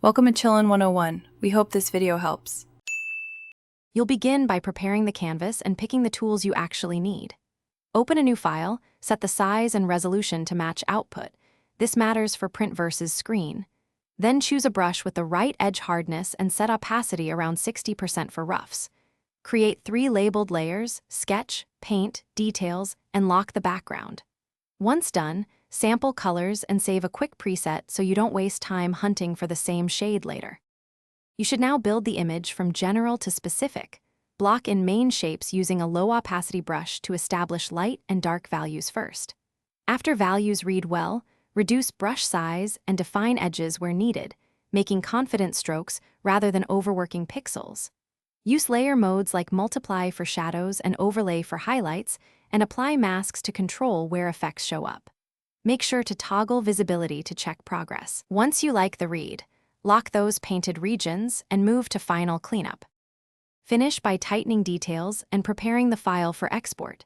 Welcome to Chillin' 101. We hope this video helps. You'll begin by preparing the canvas and picking the tools you actually need. Open a new file, set the size and resolution to match output. This matters for print versus screen. Then choose a brush with the right edge hardness and set opacity around 60% for roughs. Create 3 labeled layers: sketch, paint, details, and lock the background. Once done, sample colors and save a quick preset so you don't waste time hunting for the same shade later. You should now build the image from general to specific. Block in main shapes using a low opacity brush to establish light and dark values first. After values read well, reduce brush size and define edges where needed, making confident strokes rather than overworking pixels. Use layer modes like multiply for shadows and overlay for highlights, and apply masks to control where effects show up. Make sure to toggle visibility to check progress. Once you like the read, lock those painted regions and move to final cleanup. Finish by tightening details and preparing the file for export.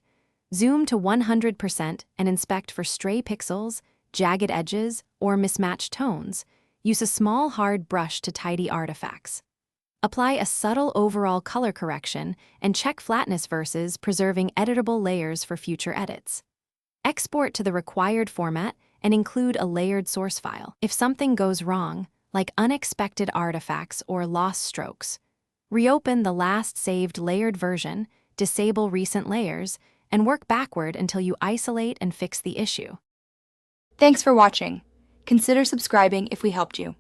Zoom to 100% and inspect for stray pixels, jagged edges, or mismatched tones. Use a small hard brush to tidy artifacts. Apply a subtle overall color correction and check flatness versus preserving editable layers for future edits. Export to the required format and include a layered source file. If something goes wrong, like unexpected artifacts or lost strokes, reopen the last saved layered version, disable recent layers, and work backward until you isolate and fix the issue. Thanks for watching. Consider subscribing if we helped you.